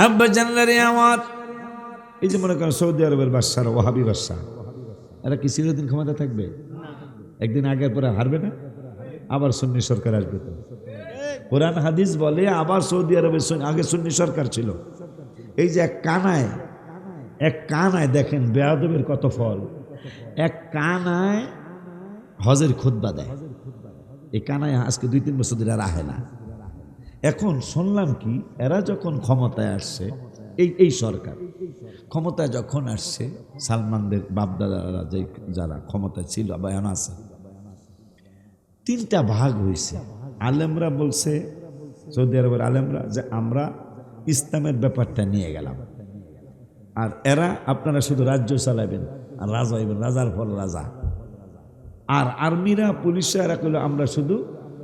আব্বা জানলারে আমার এই যে মনে করেন সৌদি আরবের বাদশাহ ওয়াহাবি বাদশাহ, এরা কি চিরদিন ক্ষমতা থাকবে? একদিন আগের পরে হারবে না, আবার সুন্নি সরকার আসবে। তো কোরআন হাদিস বলে আবার সৌদি আরবের আগে সুন্নি সরকার ছিল। এই যে এক কানায় দেখেন বেয়াদবের কত ফল। এক কানায় হজের খুতবা দেয়, এই কানায় আজকে 2-3 বছর ধরে আর আহে না। এখন শুনলাম কি এরা যখন ক্ষমতায় আসছে, এই সরকার ক্ষমতায় যখন আসছে, সালমানদের বাপদাদারা যারা ক্ষমতায় ছিল বা এখন আছে, 3টা ভাগ হয়েছে। আলেমরা বলছে, সৌদি আরবের আলেমরা, যে আমরা ইসলামের ব্যাপারটা নিয়ে গেলাম, আর এরা আপনারা শুধু রাজ্য চালাবেন আর রাজা হইবেন, রাজার ফল রাজা। আর আর্মিরা পুলিশরা এরা কইল আমরা শুধু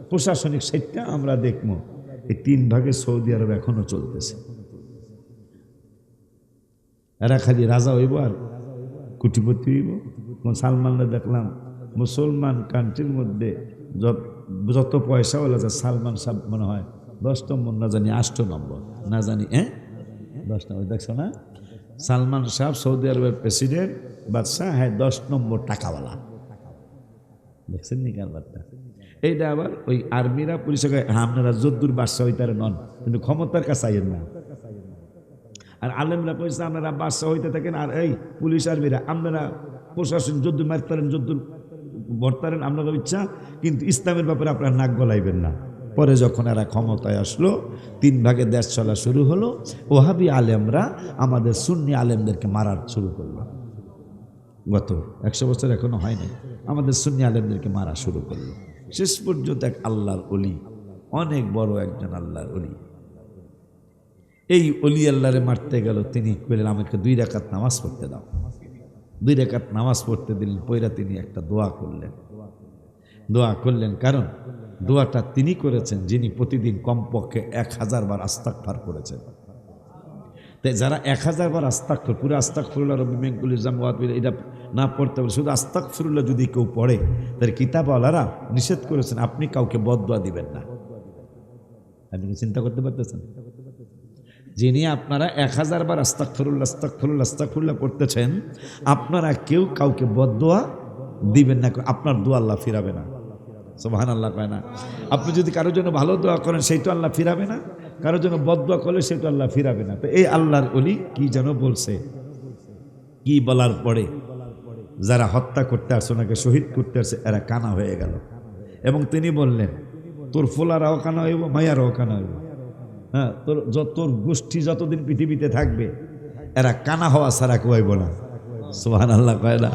প্রশাসনিক সাইডটা আমরা দেখবো। এই 3 ভাগে সৌদি আরব এখনো চলতেছে। এরা খালি রাজা হইব আর কুটিপতি হইব। সালমানরা দেখলাম মুসলমান কান্ট্রির মধ্যে যত পয়সা হলো, সালমান সাহেব মনে হয় 10 নম্বর, না জানি 8 নম্বর, না জানি 10 নম্বর। দেখছো না, সালমান সাহেব সৌদি আরবের প্রেসিডেন্ট বাদশাহ, হ্যাঁ 10 নম্বর টাকাওয়ালা। দেখছেন নি কারবারটা? এইটা আবার ওই আর্মিরা পুলিশে আপনারা যদ্দুর বাদশাহ হইতারে নন, কিন্তু ক্ষমতার কাছে আইয়েন না। আর আলেমরা কইছে আপনারা বাদশাহ হইতে থাকেন, আর এই পুলিশ আর্মিরা আপনারা প্রশাসন যদ্দুর মারতারেন, যদ্দুর ভরতারেন আপনাদের ইচ্ছা, কিন্তু ইসলামের ব্যাপারে আপনারা নাক গলাইবেন না। পরে যখন এরা ক্ষমতায় আসলো, 3 ভাগে দেশ চলা শুরু হলো, ওহাবি আলেমরা আমাদের সুন্নি আলেমদেরকে মারার শুরু করলো। গত 100 বছর এখনো হয়নি, আমাদের সুন্নি আলেমদেরকে মারা শুরু করলো। শেষ পর্যন্ত এক আল্লাহর ওলি, অনেক বড় একজন আল্লাহর ওলি, এই ওলি আল্লাহরে মারতে গেল। তিনি বললেন আমাকে 2 রাকাত নামাজ পড়তে দাও। 2 রাকাত নামাজ পড়তে দিলেন। পয়রা তিনি একটা দোয়া করলেন, কারণ দোয়াটা তিনি করেছেন যিনি প্রতিদিন কমপক্ষে 1000 বার আস্তাগফার করেছেন। তাই যারা 1000 বার আস্তাগফির, পুরো আস্তাগফিরুল্লাহ রাব্বি মিন কুল্লি যামবি ওয়া আতুবু ইলাইহি, এটা না পড়তে পারে, শুধু আস্তাগফিরুল্লাহ যদি কেউ পড়ে, তার কিতাবওয়ালারা নিষেধ করেছেন আপনি কাউকে বদদোয়া দিবেন না। আপনি কি চিন্তা করতে পারতেছেন? যিনি আপনারা 1000 বার আস্তাগফিরুল্লাহ আস্তাগফিরুল্লাহ আস্তাগফিরুল্লাহ করতেছেন, আপনারা কেউ কাউকে বদদোয়া দিবেন না, আপনার দোয়া আল্লাহ ফিরাবে না। সুবহানাল্লাহ কয় না? আপনি যদি কারোর জন্য ভালো দোয়া করেন সেইটা আল্লাহ ফিরাবে না, কারোর জন্য বদদোয়া করলে সেটা আল্লাহ ফিরাবে না। তো এই আল্লাহর ওলি কি যেন বলছে, কি বলার পরে যারা হত্যা করতে আসছে, ওনাকে শহীদ করতে আসছে, এরা কানা হয়ে গেল। এবং তিনি বললেন তোর ফোলারাও কানা হইব, মায়ারাও কানা হইব। হ্যাঁ, তোর গোষ্ঠী যতদিন পৃথিবীতে থাকবে এরা কানা হওয়া ছাড়া কেউ হইব না। সুবহানাল্লাহ কয় না?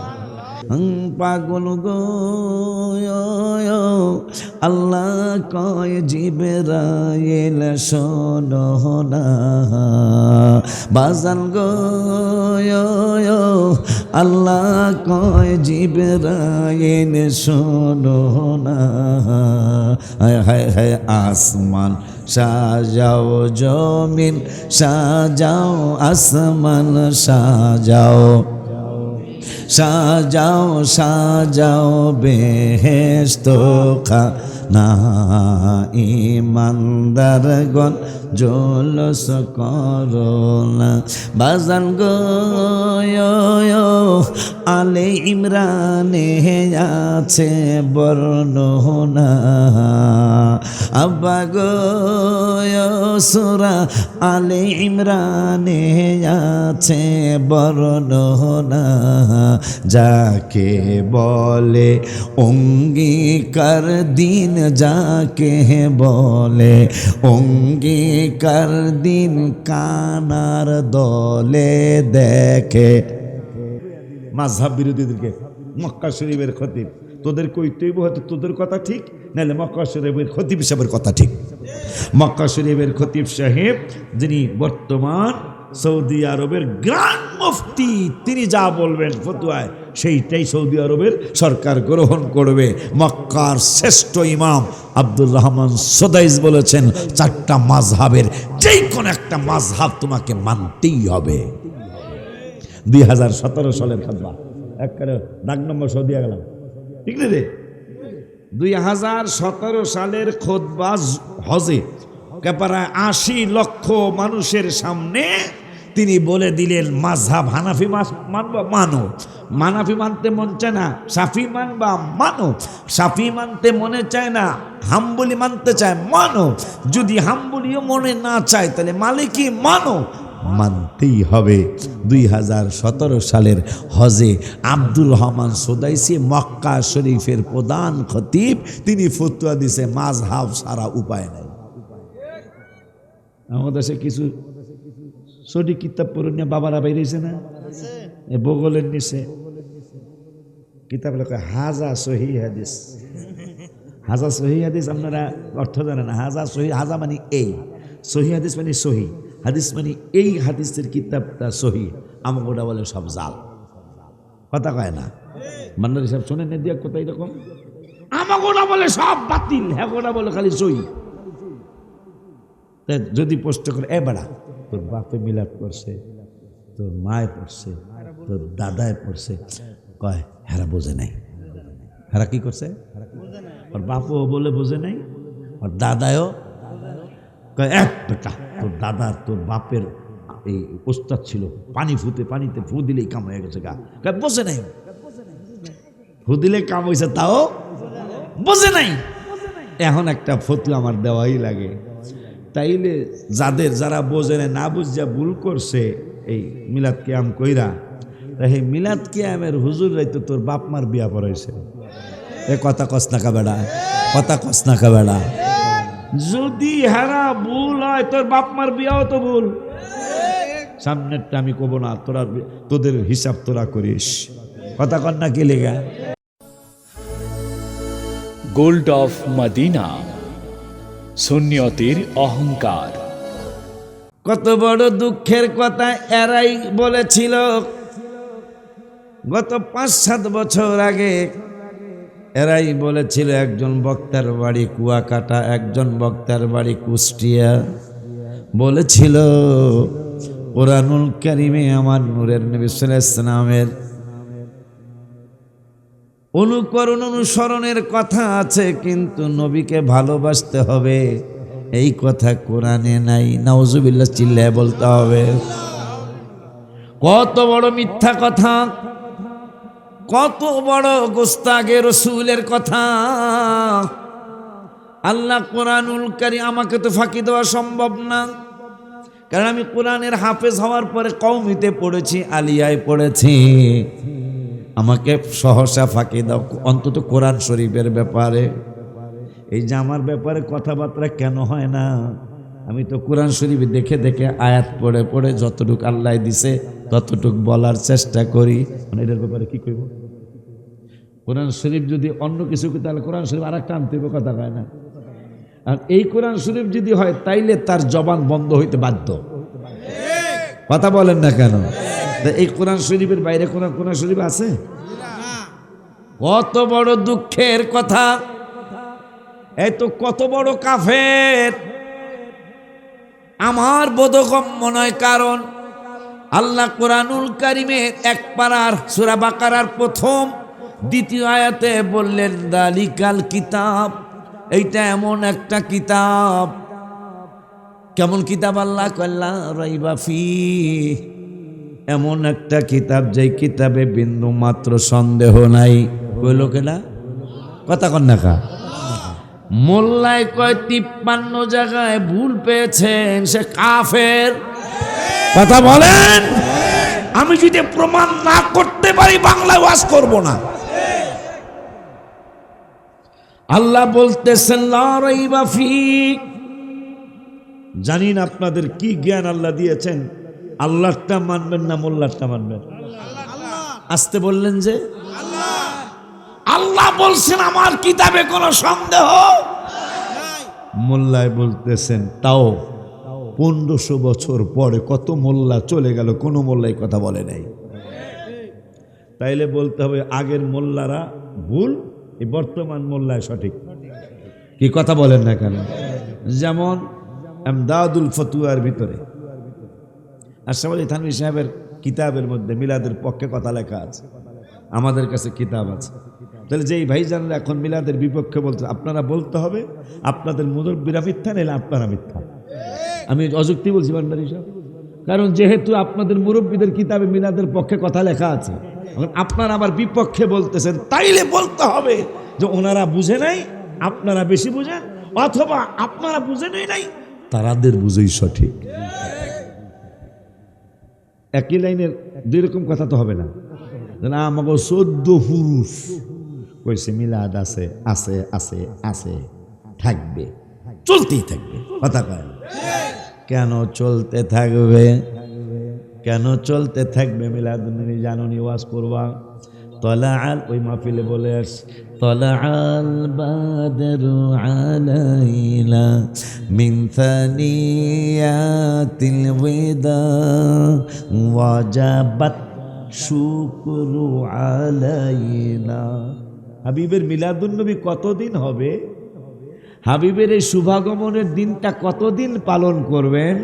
পাগল গো আল্লাহ কয় জিবরাইল শোনো না, বাজান গো আল্লাহ কয় জিবরাইল শোনো না। হায় হায় হায় আসমান সাজাও, জমিন সাজাও, আসমান সাজাও, সাজাও সাজাও বেহেশত খানা, ইমানদারগণ জলস করোনা। বাজান গো আলে ইমরানে আছে বর্ণনা, আব্বা গো সূরা আলে ইমরানে আছে বর্ণনা। যাকে বলে অঙ্গীকার দিন, যাকে বলে অঙ্গীকার দিন, কানার দলে দেখে। মাযহাব বিরোধীদেরকে মক্কা শরীফের খতিব তোদের কইতেইব, হয়তো তোদের কথা ঠিক, নাহলে মক্কা শরীফের খতিব সাহেবের কথা ঠিক। মক্কা শরীফের খতিব সাহেব যিনি বর্তমান সৌদি আরবের গ্র্যান্ড মুফতি, তিনি যা বলবেন ফতোয়ায় সেইটাই সৌদি আরবের সরকার গ্রহণ করবে। মক্কার শ্রেষ্ঠ ইমাম আব্দুর রহমান সুদাইস বলেছেন 4টা মাযহাবের যে কোনো একটা মাযহাব তোমাকে মানতেই হবে। 2017 সালের খাতবা, একবারে দাগ নম্বর সহ দিয়ে গেলাম, ঠিক না রে? 2017 সালের খুতবা হজে প্রায় ৮০ লক্ষ মানুষের সামনে তিনি বলে দিলেন মাযহাব হানাফি মানবা মানো, মানাফি মানতে মন চায় না শাফি মানবা মানো, শাফি মানতে মনে চায় না হাম্বলি মানতে চায় মানো, যদি হাম্বলিও মনে না চায় তাহলে মালিকি মানো, মানতেই হবে। 2017 সালের হজে আব্দুর রহমান সুদাইসি মক্কা শরীফের প্রধান খতিব, তিনি ফতোয়া দিছে মাযহাব সারা উপায় নাই। আমাদের দেশে কিছু সঠিক কিতাব পড়ে নিয়ে বাবারা বেরিয়েছে না, বগলের নিচে কিতাব লেখা হাজা সহি হাদিস। হাজা সহি হাদিস আপনারা অর্থ জানেন না। হাজা সহি, হাজা মানে এই, সহি হাদিস মানে সহি হাদিস মানে এই হাদিসের কিতাবটা সহি। আমাকে ওটা বলে সব জাল, কথা কয় না। মান্নারি সাহেব শোনেন দিয়া কোথায় এরকম, আমাকে ওটা বলে সব বাতিল, হ্যাঁ ওটা বলে খালি সহি। যদি প্রশ্ন করে এ বেড়া তোর বাপে মিলাদ পড়ছে, তোর মায় পড়ছে, তোর দাদায় পড়ছে, কয় হেরা বোঝে নাই। হেরা কি করছে? ওর বাপও বলে বোঝে নাই, ওর দাদায়ও কয় এক বেটা তোর দাদার তোর বাপের এই ওস্তাদ ছিল, পানি ফুতে পানিতে ফু দিলেই কাম হয়ে গেছে গা, কয় বোঝে নাই। ফু দিলে কাম হয়েছে তাও বোঝে নাই। এখন একটা ফতোয়া আমার দেওয়াই লাগে। তাইলে যারা বোঝে না বুঝা ভুল করছে এই মিলাদ কিয়াম কইরা, এই মিলাদ কিয়ামের হুজুর রাইতো তোর বাপ মার বিয়া পড়াইছে। এ কথা কস না কা বেড়া, কথা কস না কা বেড়া। যদি হারা ভুল হয় তোর বাপ মার বিয়াও তো ভুল। সামনেরটা আমি কব না, তোদের হিসাব তোরা করিস, কথা কর না কি লেগা। গোল্ড অফ মদিনা, সুন্নিয়তের অহংকার। কত বড় দুঃখের কথা এরাই বলেছিল গত ৫-৭ বছর আগে। এরাই বলেছিল একজন বক্তার বাড়ি কুয়াকাটা, একজন বক্তার বাড়ি কুষ্টিয়া, বলেছিল কোরআনুল কারিমে আমার নূরের নবী সাল্লাল্লাহু আলাইহি ওয়াসাল্লামের অনুকরণ অনুসরণের কথা আছে, কিন্তু নবীকে ভালোবাসতে হবে, এই কথা কোরআনে নাই। নাউজুবিল্লাহ চিল্লায় বলতে হবে। কত বড় মিথ্যা কথা, কত বড় গোস্তাগে রসুলের কথা। আল্লাহ কোরআনুল কারীম, আমাকে তো ফাঁকি দেওয়া সম্ভব না, কারণ আমি কোরআনের হাফেজ হওয়ার পরে কওমিতে পড়েছি, আলিয়ায় পড়েছি। আমাকে সহসা ফাঁকি দাও অন্তত কোরআন শরীফের ব্যাপারে। এই যে আমার ব্যাপারে কথাবার্তা কেন হয় না, আমি তো কোরআন শরীফ দেখে দেখে আয়াত পড়ে পড়ে যতটুকু আল্লাহ দিছে ততটুক বলার চেষ্টা করি। মানে এটার ব্যাপারে কি করব? কোরআন শরীফ যদি অন্য কিছু তাহলে কোরআন শরীফ আর একটা আনতে হবে, কথা কয় না। আর এই কোরআন শরীফ যদি হয় তাইলে তার জবান বন্ধ হইতে বাধ্য, কথা বলেন না কেন? এই কোরআন শরীফের বাইরে কোরআন শরীফ আছে? কত বড় দুঃখের কথা। এই তো কত বড় কাফের। আমার বোধগম্য নয়, কারণ আল্লাহ কোরআনুল কারীমের এক পারার সূরা বাকারার প্রথম দ্বিতীয় আয়াতে বললেন দালিকাল কিতাব, এইটা এমন একটা কিতাব। কেমন কিতাব? আল্লাহ কাল্লা রাইবা ফি, এমন একটা কিতাব যেই কিতাবে বিন্দু মাত্র সন্দেহ নাই। কইল কেনা, কথা কন না কা। মোল্লায় কয় 53 জায়গায় ভুল পেয়েছেন, সে কাফের। কথা বলেন। আমি যদি প্রমাণ না করতে পারি বাংলায় ওয়াজ করব না। আল্লাহ বলতেছেন লা রাইবা ফি। জানি না আপনাদের কি জ্ঞান আল্লাহ দিয়েছেন, আল্লাহটা মানবেন না মোল্লারটা মানবেন? আসতে বললেন যে আল্লাহ বলছেন আমার কিতাবে কোনো সন্দেহ। মোল্লায় বলতেছেন তাও 1500 বছর পরে কত মোল্লা চলে গেল, কোনো মোল্লাই কথা বলে নাই। তাইলে বলতে হবে আগের মোল্লারা ভুল, এই বর্তমান মোল্লায় সঠিক। কি কথা বলেন না কেন? যেমন আমদাদুল ফতুয়ার ভিতরে আশরাফ আলী থানভী সাহেবের কিতাবের মধ্যে মিলাদের পক্ষে কথা লেখা আছে, আমাদের কাছে কিতাব আছে। তাহলে যেই ভাইজানরা এখন মিলাদের বিপক্ষে বলতে, আপনারা বলতে হবে আপনাদের মুরব্বীরা মিথ্যা, নাহলে আপনারা মিথ্যা। আমি অযুক্তি বলছি ভান্ডারী সাহেব, কারণ যেহেতু আপনাদের মুরব্বীদের কিতাবে মিলাদের পক্ষে কথা লেখা আছে, এখন আপনারা আবার বিপক্ষে বলতেছেন, তাইলে বলতে হবে যে ওনারা বুঝে নাই, আপনারা বেশি বুঝেন, অথবা আপনারা বুঝেনই নাই, তারাদের বুঝেই সঠিক। একই লাইনের দুই রকম কথা তো হবে না। আমাকে 14 পুরুষ কইছে মিলাদ আছে আছে আছে আছে, থাকবে, চলতেই থাকবে, কথা কয় না। কেন চলতে থাকবে? কেন চলতে থাকবে? মিলাদুন্নবী জানুনি, ওয়াজ করবা, তলাআল, ওই মাহফিলে বলে আস, তলাআল বাদরু আলাইনা মিন থানিয়াতিল ওয়াদা ওয়াজাবাত শুকরু আলাইনা। হাবিবের মিলাদুন্নবী কতদিন হবে? হাবিবের এই শুভাগমনের দিনটা কতদিন পালন করবেন?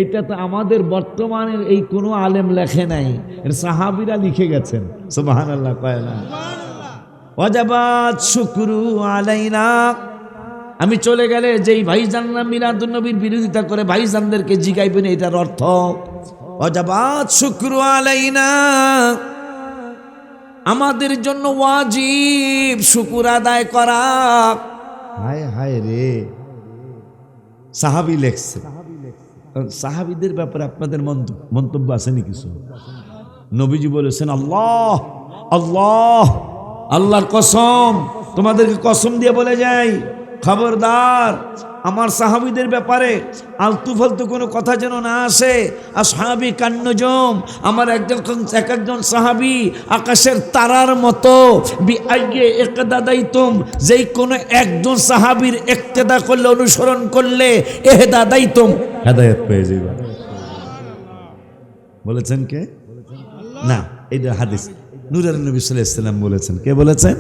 এটা তো আমাদের বর্তমানের এই কোনো আলেম লেখে নাই, এর সাহাবীরা লিখে গেছেন। সুবহানাল্লাহ কয় না? ওয়াজাবাত শুকরু আলাইনা। আমি চলে গেলে যেই ভাইজানরা মিলাদুন্নবীর বিরোধিতা করে ভাইজানদেরকে জিগাইবেন এটার অর্থ। ওয়াজাবাত শুকরু আলাইনা, আমাদের জন্য ওয়াজিব শুকর আদায় করা। হায় হায় রে, সাহাবী লেখছে। সাহাবীদের ব্যাপারে আপনাদের মন্তব্য আসেনি কিছু? নবীজি বলেছেন, আল্লাহ আল্লাহ, আল্লাহর কসম, তোমাদেরকে কসম দিয়ে বলে যাই, খবরদার আমার সাহাবীদের ব্যাপারে আলতু ফালতু কোনো কথা যেন না আসে। আসহাবী কান্নজম, আমার এক একজন সাহাবী আকাশের তারার মতো। বিআইয়ে ইকতাদাইতুম, যেই কোনো একজন সাহাবীর ইক্তেদা করলে, অনুসরণ করলে, ইহদাদাইতুম, হেদায়েত পেয়ে যাবে। বলেছেন কে? না, এইটা হাদিস। নূরের নবী সাল্লাল্লাহু আলাইহি ওয়াসাল্লাম বলেছেন। কে বলেছেন?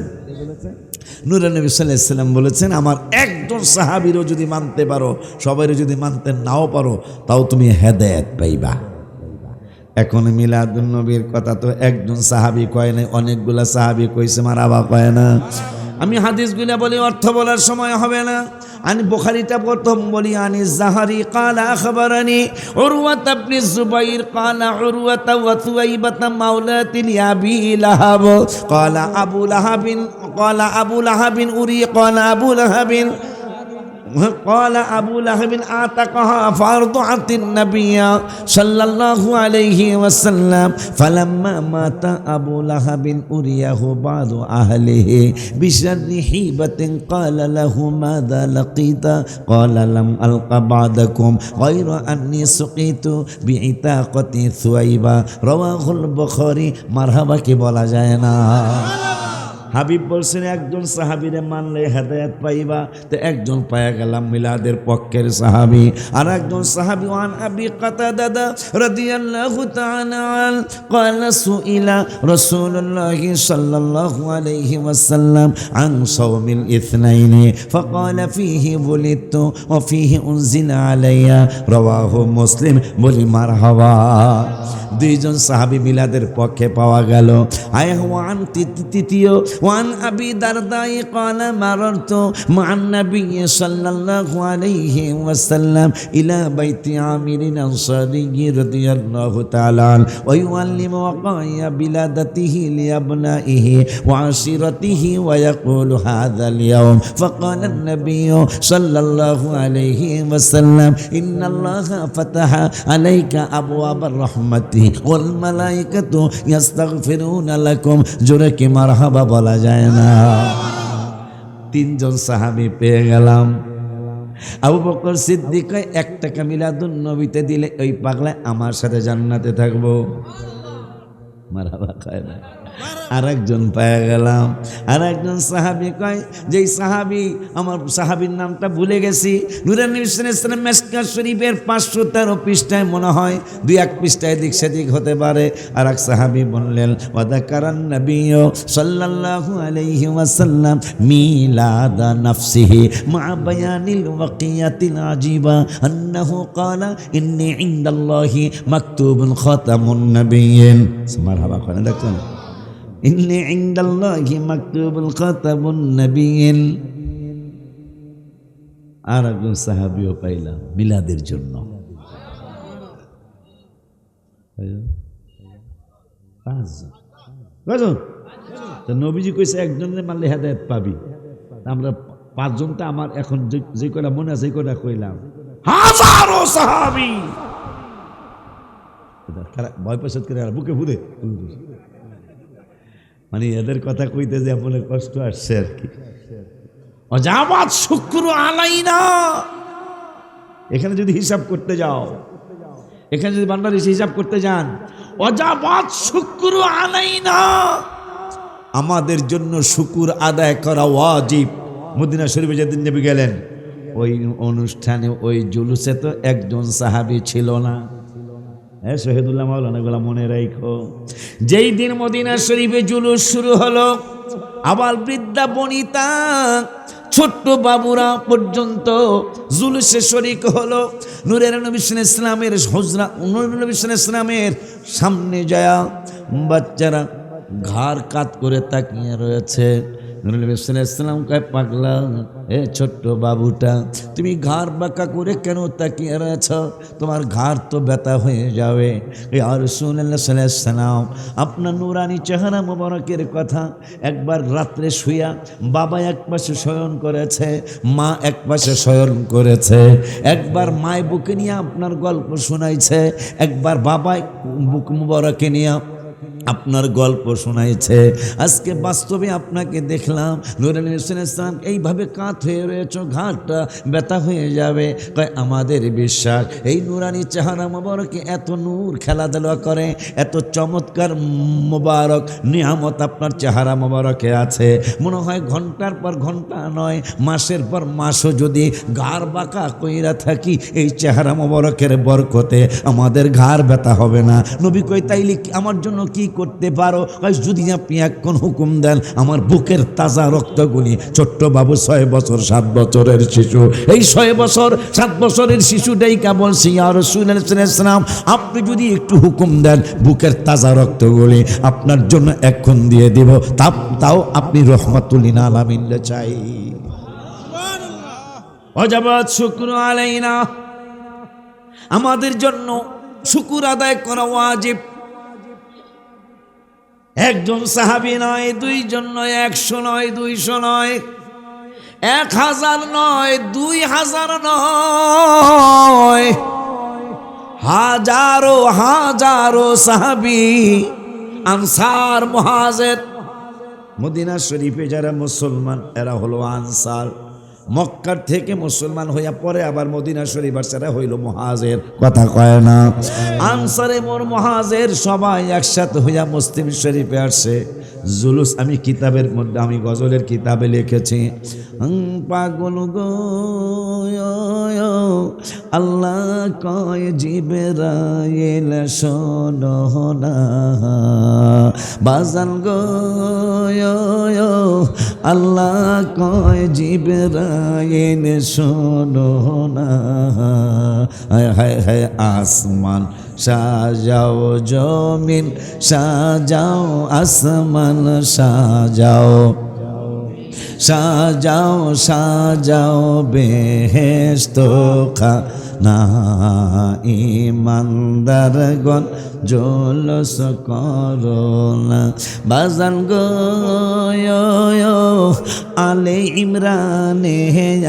নূরের নবী সাল্লাল্লাহু আলাইহি ওয়াসাল্লাম বলেছেন, আমার একজন সাহাবীরও যদি মানতে পারো, সবাইরও যদি মানতে নাও পারো, তাও তুমি হেদায়েত পাইবা। এখন মিলাদুন্নবীর কথা তো একজন সাহাবী কয় নাই, অনেকগুলা সাহাবী কইছে, মারাবা কয় না। আমি হাদিসগুলা বলি, অর্থ বলার সময় হবে না। আমি বুখারীটা প্রথম বলি, আনি যাহারি ক্বালা আখবারানি উরওয়াত ইবনে যুবাইর ক্বালা উরওয়াত ওয়া সুওয়াইবাতা মাওলাতিল আবি লাহাব ক্বালা আবু লাহাবিন উরি ক্বালা আবু লাহাবিন قال أبو لهب أعتقها فأرضعت النبي صلى الله عليه وسلم فلما مات أبو لهب أريه بعض أهله بشر حيبة قال له ماذا لقيت قال لم ألق بعدكم غير أني سقيت بعتاقة ثويبة رواه البخاري مرحبا কি বলা যায় না। হাবিব বলছেন একজন সাহাবীরে মানলে হেদায়েত পাইবা, তো একজন পায়া গেলাম মিলাদের পক্ষের সাহাবী। আর একজন সাহাবী, ওয়ান আবি কাতাদা রাদিয়াল্লাহু তাআলা আন قال سئل رسول الله صلى الله عليه وسلم عن صوم الاثنين فقال فيه ولدت وفيه انزل علي رواه مسلم বলি মারহাবা। দুইজন সাহাবী মিলাদের পক্ষে পাওয়া গেল। আয় ওয়ান তৃতীয়, ওয়ান আবি দারদাই قال مررت مع النبي صلى الله عليه وسلم الى بيت عامر الانصاري رضي الله تعالى عنه ويعلم وقائع بلادته لابنائه وعشيرته ويقول هذا اليوم فقال النبي صلى الله عليه وسلم ان الله فتح عليك ابواب الرحمه والملائكة يستغفرون لكم। জোরে কি মারহাবা বলা যায় না? তিনজন সাহাবী পেয়ে গেলাম। আবু বকর সিদ্দিক 1 টাকা মিলাদুন্নবীতে দিলে ওই পাগলা আমার সাথে জান্নাতে থাকবো। মারহাবা কয় না। আরেকজন পেয়ে গেলাম। আরেকজন সাহাবী কয়, যেই সাহাবী, আমার সাহাবীর নামটা ভুলে গেছি, নূরের নবী সাল্লাল্লাহু আলাইহি ওয়াসাল্লাম মিশকাত শরীফের 513 পৃষ্ঠায় মনে হয় 2-1 পৃষ্ঠায় দিক সেদিক হতে পারে। আর এক সাহাবী বললেন, ওয়া যাকারান নবী সাল্লাল্লাহু আলাইহি ওয়াসাল্লাম মিলাদা নাফসিহি মা বায়ানিল ওয়াকিয়াতিল আজিবা আন্নাহু ক্বালা ইন্নী ইনদাল্লাহি মাকতুবুন খাতামুন নবিয়্যিন। মারহাবা করেন, দেখুন, ইন্নী ইনদাল্লাহি মাকতুবুল খাতামুন নবিয়্যিন। আর একজন সাহাবিও পাইলাম মিলাদের জন্য। তো নবীজি কইছে একজনের মারলে হেদায়েত পাবি। আমরা পাঁচজনটা আমার এখন যে কটা মনে আছে এই কটা কইলাম, হাজারো সাহাবী ভয় পেশাদ করে আর বুকে ফুদে, মানে এদের কথা কইতে যে আপনার কষ্ট আসছে আর কি। অজাবাত শুক্র আলাইনা, এখানে যদি হিসাব করতে যাও, এখানে যদি বান্দার হিসাব করতে যান, অজাবাত শুক্র আলাইনা, আমাদের জন্য শুকুর আদায় করা ওয়াজিব। মদিনা শরীফে যেদিন নবী গেলেন ওই অনুষ্ঠানে ওই জুলুসে তো একজন সাহাবী ছিল না। শহীদুল্লাহ মাওলানা গুলা মনে রাখো, যেই দিন মদিনা শরীফে জুলুস শুরু হলো, আবার বৃদ্ধা বনিতা ছোট্ট বাবুরা পর্যন্ত জুলুসে শরীক হলো। নূরের নবী সাল্লাল্লাহু আলাইহি ওয়াসাল্লামের হুজরা, নূরের নবী সাল্লাল্লাহু আলাইহি ওয়াসাল্লামের সামনে যায় বাচ্চারা ঘাড় কাত করে তাকিয়ে রয়েছে। নূরের নবী সাল্লাল্লাহু আলাইহি ওয়াসাল্লাম কয়, পাগলা এ ছোট্ট বাবুটা, তুমি ঘাড় বাঁকা করে কেন তাকিয়ে রয়েছ? তোমার ঘাড় তো ব্যথা হয়ে যাবে। ইয়া রাসূলুল্লাহ সাল্লাল্লাহু আলাইহি ওয়াসাল্লাম, আপনার নূরানি চেহারা মোবারকের কথা একবার রাত্রে শুয়া বাবা এক পাশে শয়ন করেছে, মা এক পাশে শয়ন করেছে। একবার মায় বুকে নিয়ে আপনার গল্প শোনাইছে, একবার বাবায় বুক মোবারকে নিয়ে আপনার গল্প শোনাইছে। আজকে বাস্তবে আপনাকে দেখলাম নূরে নবী সাল্লাল্লাহু আলাইহি ওয়াসাল্লাম এইভাবে কাত হয়ে রয়েছে, ঘাটটা ব্যথা হয়ে যাবে। কয় আমাদের বিশ্বাস এই নূরানি চেহারা মোবারকে এত নূর খেলাধুলা করে, এত চমৎকার মোবারক নিয়ামত আপনার চেহারা মোবারকে আছে। মনে হয় ঘন্টার পর ঘন্টা নয়, মাসের পর মাসও যদি ঘাড় বাঁকা কইরা থাকি এই চেহারা মোবারকের বরকতে আমাদের ঘাড় ব্যথা হবে না। নবী কই তাইলে আমার জন্য কি করতে পারো? যদি আপনি এখন হুকুম দেন, আমার বুকের তাজা রক্তগুলি, ছোট্ট বাবু 6 বছর 7 বছরের শিশু, এই 6 বছর 7 বছরের শিশুটাই কেবল ইয়া রাসূলুল্লাহ সাল্লাল্লাহু আলাইহি ওয়াসাল্লাম, আপনি যদি একটু হুকুম দেন বুকের তাজা রক্তগুলি আপনার জন্য এখন দিয়ে দিব, তাও আপনি রহমাতুল লিল আলামিন চাই। ওয়াজাবাত শুকরু আলাইনা, আমাদের জন্য শুকুর আদায় করা ওয়াজিব। একজন সাহাবী নয়, দুইজন নয়, 100 নয়, 200 নয়, 1000 নয়, 2000 নয়, হাজারো হাজারো সাহাবী আনসার মুহাজির। মদিনা শরীফে যারা মুসলমান এরা হলো আনসার। মক্কার থেকে মুসলমান হইয়া পরে আবার মদিনা শরীফ আসরা হইল মুহাজির। কথা কয় না, আনসারে মোর মুহাজির সবাই একসাথে হইয়া মুসলিম শরীফে আসে। জুলুস আমি কিতাবের মধ্যে, আমি গজলের কিতাবে লিখেছি, পাগল গো আল্লাহ কয় জিবরাইল শোনো না, বাজান গো আল্লাহ কয় জিবরাইল শোনো না। হায় হায় হায় আসমান সাজাও, জমিন সাজাও, আসমান সাজাও, সাজাও সাজাও বেহেশত খানা, ইমানদারগণ জলস করোনা। বাজান গো আলে ইমরানে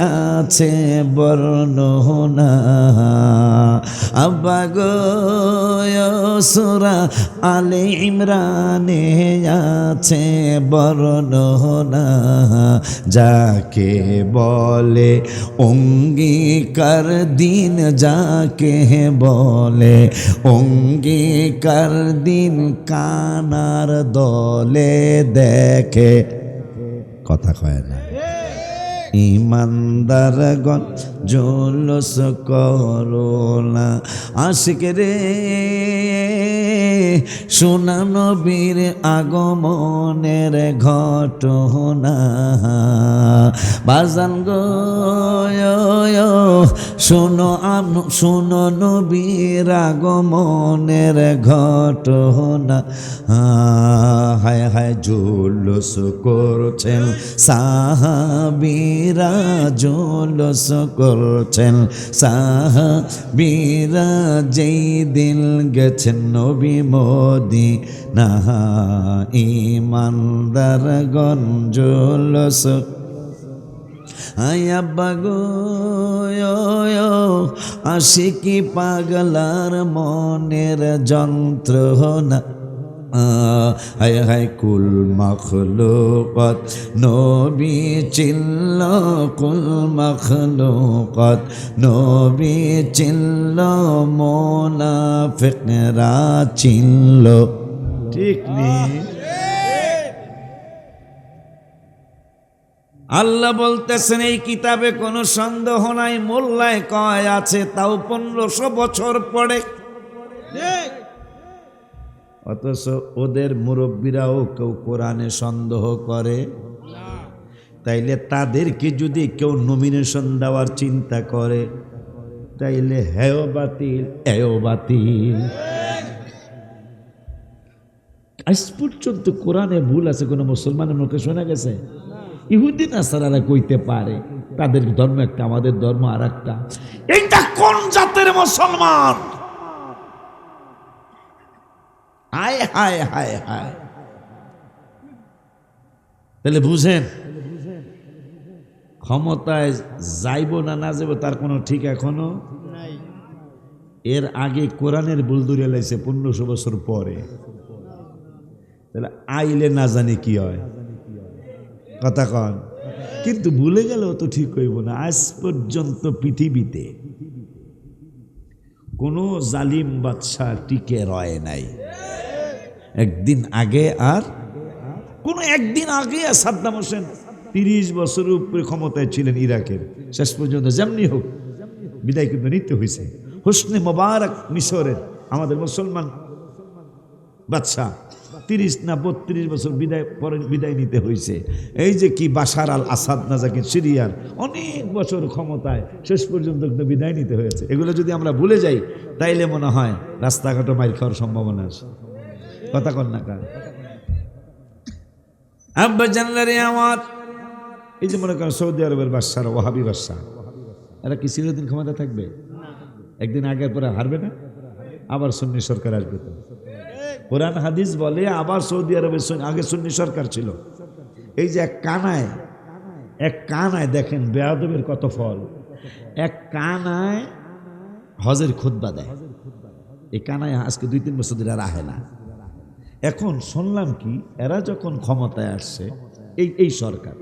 আছে বর্ণনা, আব্বা গো সূরা আলে ইমরানে আছে বর্ণনা। যাকে বলে অঙ্গীকার দিন, যাকে বলে অঙ্গীকার দিন, কানার দলে দেখে। কথা কয় না, ইমানদারগণ জলস করোনা। আশিক রে সোনা নবীর আগমনের ঘটনা, বাজান গো শোনো নবীর আগমনের ঘটনা। হায় হায় জুলুস করছেন সাহাবী সাহাবীরা জলস করছেন, সাহাবীরা যেই দিল গেছেন নবী মদিনা, ইমানদারগণ জলস আয়াবাগো আশিকি পাগলার মনের যন্ত্রণা, হায় হায় কুল মখলুকত নবী চিল্ল, কুল মখলুকত নবী চিল্ল, মুনাফিকরা চিল্ল। ঠিক নেই? আল্লাহ বলতেছেন এই কিতাবে কোনো সন্দেহ নাই, মোল্লায় কয় আছে, তাও 1500 বছর পরে। অথচ ওদের মুরব্বীরাও কেউ কোরআনে সন্দেহ করে। তাইলে তাদেরকে যদি কেউ নমিনেশন দেওয়ার চিন্তা করে, তাইলে হেও বাতিল, এও বাতিল। আজ পর্যন্ত কোরআনে ভুল আছে কোনো মুসলমানের মুখে শোনা গেছে? ইহুদি নাসারারা কইতে পারে তাদের ধর্ম একটা, আমাদের ধর্ম আর একটা। এইটা কোন জাতের মুসলমান? হায় হায় হায় হায়। তাহলে বুঝেন, ক্ষমতায় যাইব না না যাইব তার কোনো ঠিক এখনো নাই। এর আগে কোরআনের ভুল ধরে লাইছে 1500 বছর পরে। তাহলে আইলে না জানি কি হয়, কথা কন। কিন্তু ভুলে গেলেও তো ঠিক হইব না। আজ পর্যন্ত পৃথিবীতে কোনো জালিম বাদশা টিকে রয় নাই। একদিন আগে আর কোনো একদিন আগে সাদ্দাম হোসেন 30 বছরের উপরে ক্ষমতায় ছিলেন ইরাকের। শেষ পর্যন্ত যেমনি হোক বিদায় কিন্তু নিতে হয়েছে। হোসনে মোবারক মিশরের আমাদের মুসলমান বাদশাহ 30 না 32 বছর বিদায় নিতে হয়েছে। এই যে কি বাশার আল আসাদ না যাকে সিরিয়ার অনেক বছর ক্ষমতায়, শেষ পর্যন্ত বিদায় নিতে হয়েছে। এগুলো যদি আমরা ভুলে যাই তাইলে মনে হয় রাস্তাঘাটে মাইর খাওয়ার সম্ভাবনা আছে। কথা কন না কার আব্বা জানলারে আমার। এই যে মনে করেন সৌদি আরবের বাদশাহ, ওয়াহাবি বাদশাহ, এরা কি চিরদিন ক্ষমতা থাকবে? একদিন আগের পরে হারবে না, আবার সুন্নি সরকার আসবে। তো কোরআন হাদিস বলে আবার সৌদি আরবের আগে সুন্নি সরকার ছিল। এই যে এক কানায় দেখেন বেয়াদবের কত ফল। এক কানায় হজের খুতবা দেয়। এই কানায় আজকে 2-3 বছর ধরে আর আহে না। এখন শুনলাম কি, এরা যখন ক্ষমতায় আসছে, এই সরকার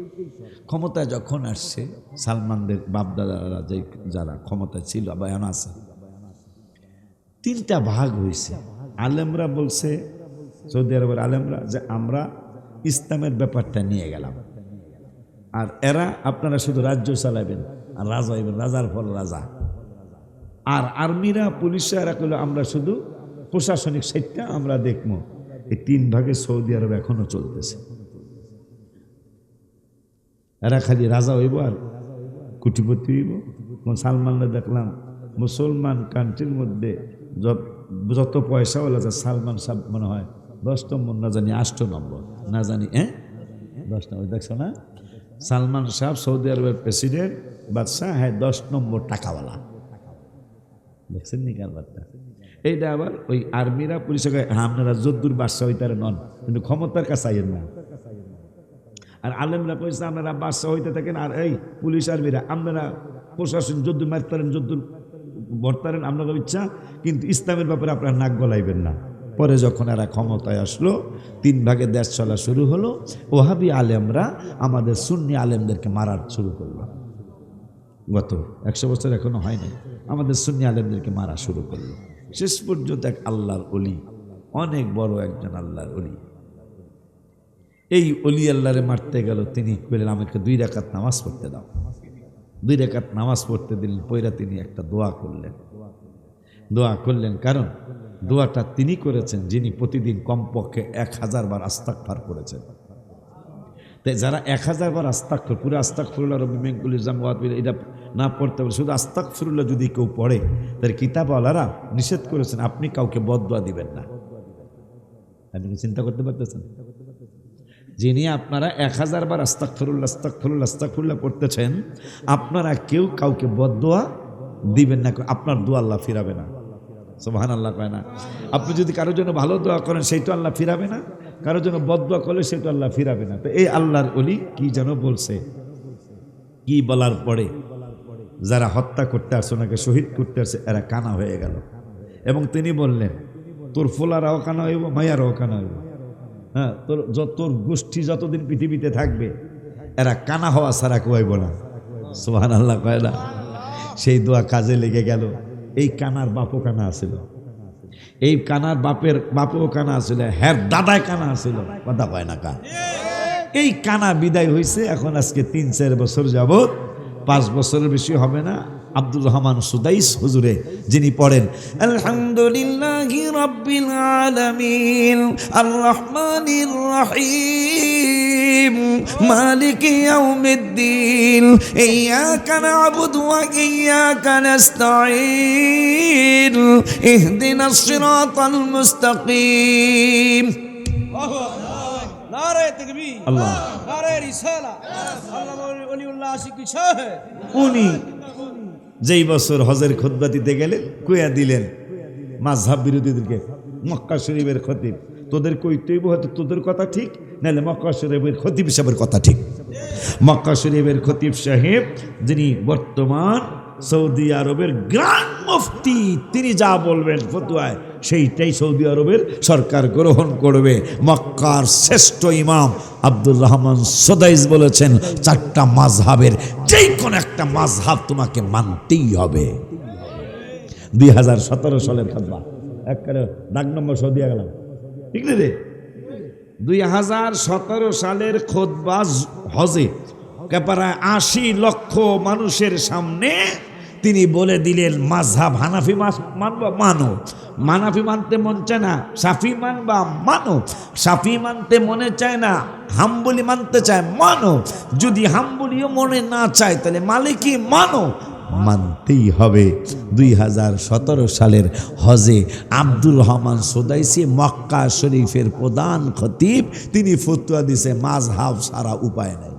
ক্ষমতায় যখন আসছে, সালমানদের বাপদাদারা যারা ক্ষমতায় ছিল বা এখন আছে, 3টা ভাগ হয়েছে। আলেমরা বলছে, সৌদি আরবের আলেমরা, যে আমরা ইসলামের ব্যাপারটা নিয়ে গেলাম, আর এরা আপনারা শুধু রাজ্য চালাবেন আর রাজা হইবেন, রাজার ফল রাজা। আর আর্মিরা, পুলিশরা এরা করলো আমরা শুধু প্রশাসনিক সাইডটা আমরা দেখবো। এই 3 ভাগে সৌদি আরব এখনো চলতেছে। এরা খালি রাজা হইব আর কুটিপতি হইব। সালমানরা দেখলাম মুসলমান কান্ট্রির মধ্যে যত পয়সা হলো, সালমান সাহেব মনে হয় 10 নম্বর, না জানি 8 নম্বর, না জানি 10 নম্বর। দেখছো না, সালমান সাহেব সৌদি আরবের প্রেসিডেন্ট বাদশাহ, হ্যাঁ 10 নম্বর টাকাওয়ালা। দেখছেন নি কারবারটা? এইটা আবার ওই আর্মিরা পুলিশে কয়, হ্যাঁ আপনারা যদ্দুর বাদশাহ হইতারে নন, কিন্তু ক্ষমতার কাছে আইয়েন না। আর আলেমরা কইছে আপনারা বাদশাহ হইতে থাকেন, আর এই পুলিশ আর্মিরা আপনারা প্রশাসন যদ্দুর মারতারেন, যদ্দুর ভরতারেন আপনাদের ইচ্ছা, কিন্তু ইসলামের ব্যাপারে আপনারা নাক গলাইবেন না। পরে যখন এরা ক্ষমতায় আসলো, 3 ভাগে দেশ চলা শুরু হলো। ওহাবি আলেমরা আমাদের সুন্নি আলেমদেরকে মারার শুরু করলো। গত 100 বছর এখনো হয়নি, আমাদের সুন্নি আলেমদেরকে মারা শুরু করলো। শেষ পর্যন্ত এক আল্লাহর অলি, অনেক বড় একজন আল্লাহর অলি, এই অলি আল্লাহরে মারতে গেল। তিনি বললেন আমাকে 2 রাকাত নামাজ পড়তে দাও। 2 রাকাত নামাজ পড়তে দিলেন। পয়রা তিনি একটা দোয়া করলেন। কারণ দোয়াটা তিনি করেছেন যিনি প্রতিদিন কমপক্ষে 1000 বার আস্তাগফার করেছেন। তাই যারা 1000 বার আস্তাগফার, পুরো আস্তাগফিরুল্লাহ রাব্বি মিন কুল্লি যামবি, এটা না পড়তে পারে, শুধু আস্তাগফিরুল্লাহ যদি কেউ পড়ে, তার কিতাবওয়ালারা নিষেধ করেছেন আপনি কাউকে বদদোয়া দিবেন না। আপনি কি চিন্তা করতে পারতেছেন? যিনি আপনারা 1000 বার আস্তাগফিরুল্লাহ আস্তাগফিরুল্লাহ আস্তাগফিরুল্লাহ পড়তেছেন, আপনারা কেউ কাউকে বদদোয়া দিবেন না, আপনার দোয়া আল্লাহ ফিরাবে না। সুবহানাল্লাহ কয় না? আপনি যদি কারোর জন্য ভালো দোয়া করেন সেইটা আল্লাহ ফিরাবে না, কারোর জন্য বদদোয়া করলে সেটা আল্লাহ ফিরাবে না। তো এই আল্লাহর ওলি কি যেন বলছে, কি বলার পরে যারা হত্যা করতে আসছে, ওনাকে শহীদ করতে আসছে, এরা কানা হয়ে গেল। এবং তিনি বললেন, তোর ফোলারাও কানা হইব, মায়ারাও কানা হইব। হ্যাঁ, তোর গোষ্ঠী যতদিন পৃথিবীতে থাকবে এরা কানা হওয়া ছাড়া কইব না। সুবহানাল্লাহ কয় না? সেই দোয়া কাজে লেগে গেল। এই কানার বাপও কানা আছিল, এই কানার বাপও কানা আছিল, হ্যাঁ দাদায় কানা আছিল। কথা কয় না কা? এই কানা বিদায় হয়েছে। এখন আজকে 3-4 বছর যাবত, 5 বছরের বেশি হবে না, আব্দুর রহমান সুদাইস হুজুরে যিনি পড়েন আলহামদুলিল্লাহি রাব্বিল আলামিন আর রহমানির রহিম মালিকি ইয়াউমিদ্দিন ইয়্যাকা না'বুদু ওয়া ইয়্যাকা নাস্তাঈন ইহদিনাস সিরাতাল মুস্তাকিম। নারে তাকবীর, আল্লাহ, নারে রিসালাত, আল্লাহ ওলিউল্লাহ আশিক শাহ। উনি যেই বছর হজের খুতবা দিতে গেলেন, কইয়া দিলেন মাযহাব বিরোধীদেরকে, মক্কা শরীফের খতিব তোদের কইতেইব, হয়তো তোদের কথা ঠিক, নাহলে মক্কা শরীফের খতিব সাহেবের কথা ঠিক। মক্কা শরীফের খতিব সাহেব যিনি বর্তমান সৌদি আরবের গ্র্যান্ড মুফতি, তিনি যা বলবেন ফতোয়ায় সেইটাই সৌদি আরবের সরকার গ্রহণ করবে। মক্কার শ্রেষ্ঠ ইমাম আব্দুর রহমান সুদাইস বলেছেন, 4টা মাযহাবের যেই কোন একটা মাযহাব তোমাকে মানতেই হবে। 2017 সালের খুতবা, একবারে দাগ নম্বর সহ দিয়ে গেলাম, ঠিক না রে? 2017 সালের খুতবা হজে প্রায় 80 লক্ষ মানুষের সামনে তিনি বলে দিলেন, মাযহাব হানাফি মানবা মানো, মানাফি মানতে মন চায় না শাফি মানবা মানো, শাফি মানতে মনে চায় না হাম্বলি মানতে চায় মানো, যদি হাম্বলিও মনে না চায় তাহলে মালিকি মানো, মানতেই হবে। 2017 সালের হজে আব্দুর রহমান সুদাইসি মক্কা শরীফের প্রধান খতিব, তিনি ফতোয়া দিছে মাযহাব সারা উপায় নাই।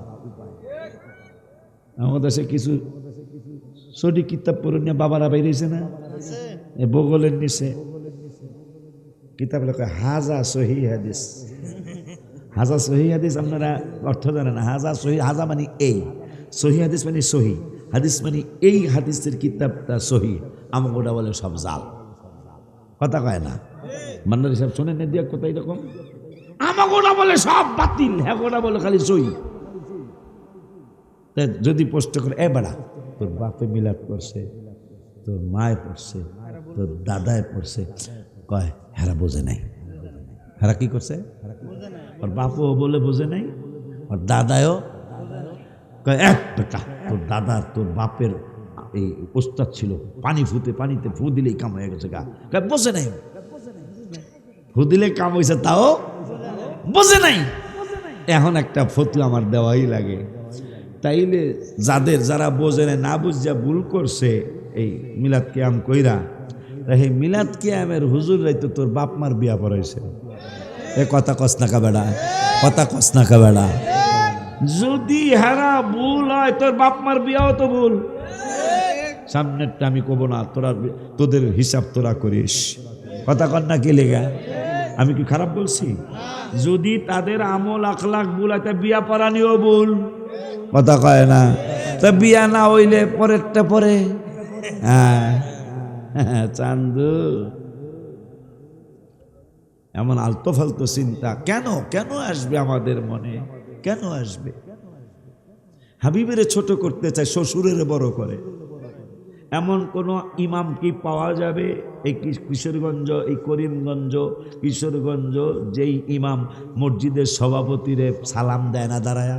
আমাদের দেশে কিছু সঠিক কিতাব পড়ে নিয়ে বাবারা বেরিয়েছে না, বগলের নিচে কিতাব লেখা হাজা সহি হাদিস। হাজা সহি হাদিস আপনারা অর্থ জানেন না? হাজা সহি, হাজা মানে এই, সহি হাদিস মানে সহি হাদিস মানে এই হাদিসের কিতাবটা সহি, আমাকে ওটা বলে সব জাল। কথা কয় না? মান্নার হিসাব শোনেন না দিয়া কোথায় এরকম, আমাকে ওটা বলে সব বাতিল, হ্যাঁ ওটা বলে খালি সহি। যদি প্রশ্ন করে, এ বেড়া তোর বাপে মিলাদ করছে, তোর মায়ে পড়ছে, তোর দাদায় পড়ছে, কয় হেরা বোঝে নাই। হেরা কি করছে? ওর বাপও বলে বোঝে নাই, ওর দাদায়ও কয় এক বেটা তোর দাদার তোর বাপের এই ওস্তাদ ছিল, পানিতে ফু দিলেই কাম হয়ে গেছে গা, কয় বোঝে নাই, ফু দিলে কাম হয়েছে তাও বোঝে নাই। এখন একটা ফতোয়া আমার দেওয়াই লাগে। তাইলে যারা বোঝে না বুঝা ভুল করছে এই মিলাদ কিয়াম কইরা, এই মিলাদ কিয়ামের হুজুর রাইতো তোর বাপ মার বিয়া পড়াইছে। এ কথা কস না কা বেড়া, কথা কস না কা বেড়া। যদি হারা ভুল হয় তোর বাপ মার বিয়াও তো ভুল। সামনেরটা আমি কব না, তোদের হিসাব তোরা করিস। কথা কর না কি লেগা? আমি কি খারাপ বলছি? যদি তাদের আমল আখলাক ভুল হয় তা বিয়া পড়ানিও ভুল। কথা কয় না? তা বিয়া না হইলে পরেরটা পরে। হ্যাঁ চান্দু, এমন আলতো ফালতো চিন্তা কেন আসবে আমাদের মনে? কেন আসবে? হাবিবের ছোট করতে চায়, শ্বশুরের বড় করে। এমন কোন ইমাম কি পাওয়া যাবে এই কিশোরগঞ্জ, এই করিমগঞ্জ, কিশোরগঞ্জ, যেই ইমাম মসজিদের সভাপতিরে সালাম দেয় না দাঁড়ায়া?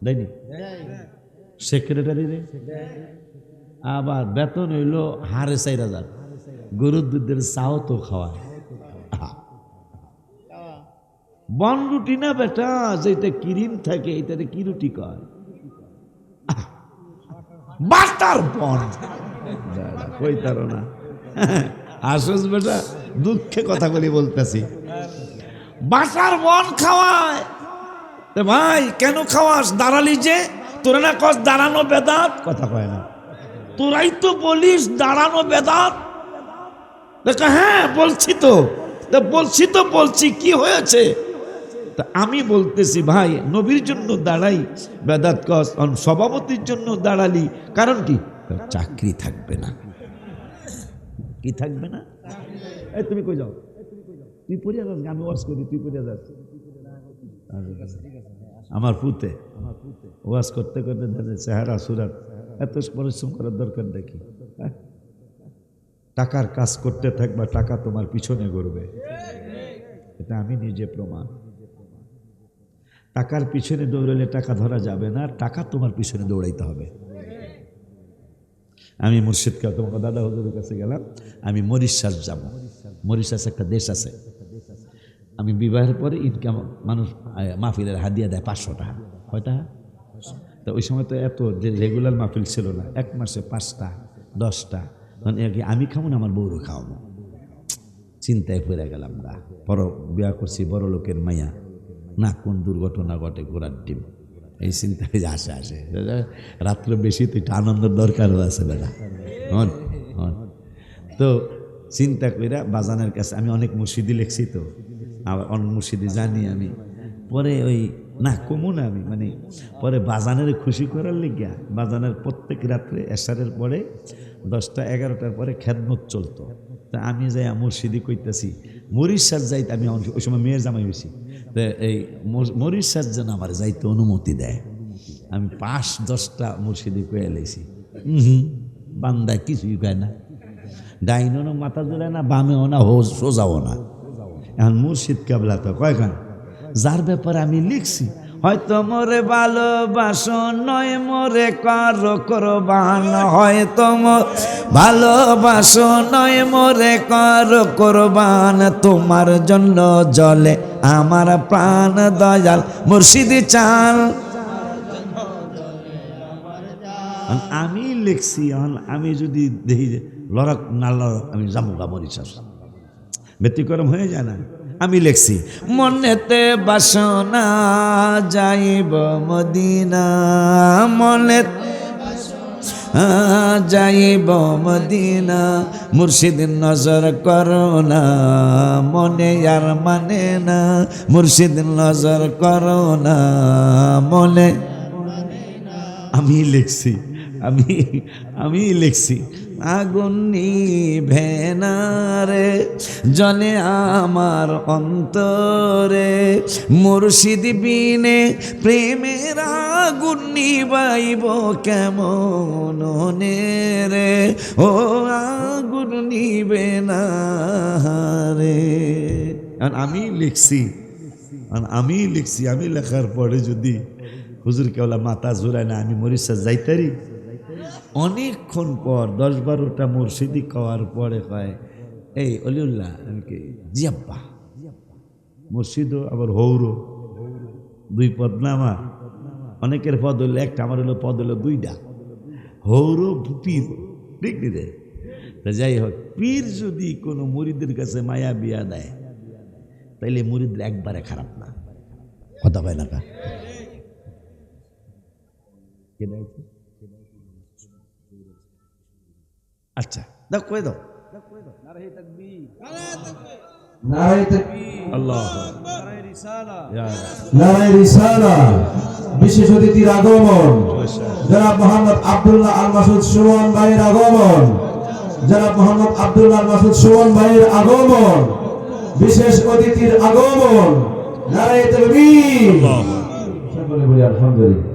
দেয়নি? সেক্রেটারি রে আবার বেতন হইল 4,500, গরুর দুধের চাও তো খাওয়ায়। বন রুটি না বেটা, যেটা ক্রিম থাকে এটাতে কি রুটি কয়? বাটার বন। কইতারো না আসস বেটা, দুঃখে কথা বলি বলতেছি। বাসার বন খাওয়ায়। ভাই কেন খাওয়াস? দাঁড়ালি যে, তোরা না কস দাঁড়ানো বেদাত? কথা কয় না, তোরাই তো বলিস দাঁড়ানো বেদাত। হ্যাঁ বলছি তো, বলছি কি হয়েছে? তা আমি বলতেছি ভাই নবীর জন্য দাঁড়াই বেদাত কস, সভাপতির জন্য দাঁড়ালি কারণ কি? চাকরি থাকবে না। কি থাকবে না? এই তুমি কই যাও? তুই পড়িয়া যাস, আমি ওয়াজ করি, তুই পড়িয়া যাস। আমার পুতে ওয়াজ করতে করতে চেহারা সুরাত, এত পরিশ্রম করার দরকার দেখি। টাকার কাজ করতে থাকবা, টাকা তোমার পিছনে ঘুরবে, এটা আমি নিজে প্রমাণ। টাকার পিছনে দৌড়ালে টাকা ধরা যাবে না, টাকা তোমার পিছনে দৌড়াইতে হবে। আমি মুর্শিদকে তোমার দাদা হুজুরের কাছে গেলাম, আমি মরিশাস যাব। মরিশাস একটা দেশ আছে। আমি বিবাহের পরে ইনকাম মানুষ মাহফিলের হাদিয়া দেয় 500 টাকা। কয়টা? তো ওই সময় তো এত যে রেগুলার মাহফিল ছিল না, এক মাসে 5টা 10টা। মানে আমি খাবো না, আমার বউরও খাওয়াবো। চিন্তায় পড়ে গেলাম না। বড় বিয়া করছি বড় লোকের মাইয়া, না কোন দুর্ঘটনা ঘটে ঘোড়ার ডিম, এই চিন্তায় যে আসে রাত্রে বেশি তো একটু আনন্দের দরকারও আছে বেলা। তো চিন্তা কইরা বাজানের কাছে আমি অনেক মুর্শিদি লিখছি, তো আবার অনেক মুর্শিদি জানি আমি। পরে ওই না কমু না আমি, মানে পরে বাজানের খুশি করার লিগিয়া বাজানের প্রত্যেক রাত্রে এশারের পরে 10টা 11টার পরে খেদমত চলতো। তা আমি যাই মুর্শিদি কইতেছি মরিশাস যাইতে, আমি ওই সময় মেয়ের জামাই হয়েছি। তো এই মরিশাস যেন আমার যাইতে অনুমতি দেয়। আমি 5-10টা মুর্শিদি কয়ে লাইছি। বান্দা কিছুই কয় না, ডাইনও মাথা জোড়ায় না, বামেও না, সোজাও না। এখন মুর্শিদ কেবলা তো কয়খান, যার ব্যাপারে আমি লিখছি, হয়তো মোরে ভালোবাসো নয় মোরে কারো কোরবান, হয়তো ভালোবাসো নয় মোরে কারো কোরবান, তোমার জন্য জলে আমার প্রাণ দয়াল মুর্শিদি চাল। আমি লিখছি, আমি যদি দেখি যে লড়ক না লড়ক আমি যাবো গা মরিশাস, ব্যতিক্রম হয়ে যায় না। আমি লিখছি মনেতে বাসনা যাইব মদিনা, মনে যাইব মদিনা, মুর্শিদ নজর করো না মনে আর মানে না, মুর্শিদ নজর করো না মনে। আমি লিখছি, আমি লিখছি আগুন নিভে না রে জলে আমার অন্তরে, মুর্শিদ বিনে প্রেমের আগুন নিবাইব কেমন রে, ও আগুন নিবে না রে। আমি লিখছি, আমি লেখার পরে যদি হুজুর কেবলা মাথা জোড়ায় না, আমি মরিশাস যাইতারি। অনেকক্ষণ পর 10-12টা মুর্শিদি খাওয়ার পরে কয় এই অলিউল্লাহ, আমি কি জি আব্বা। মুর্শিদও আবার হৌরো, 2 পদ না আমার, অনেকের পদ হইলো একটা, আমার হলো পদ হলো 2টা, হৌরো পীর, ঠিক রে। তা যাই হোক, পীর যদি কোনো মুরিদের কাছে মায়া বিয়া দেয় তাইলে মুরিদ একবারে খারাপ না, কথা পায় না কা। আচ্ছা দাও কয়ে দাও, নারায়ে রিসালাহ। বিশেষ অতিথির আগমন, জনাব মোহাম্মদ আব্দুল্লাহ আল মাসুদ সুমন ভাইয়ের আগমন, জনাব মোহাম্মদ আব্দুল্লাহ আল মাসুদ সুমন ভাইয়ের আগমন, বিশেষ অতিথির আগমন। নারায়ে তাকবীর, সকলে বলি আলহামদুলিল্লাহ।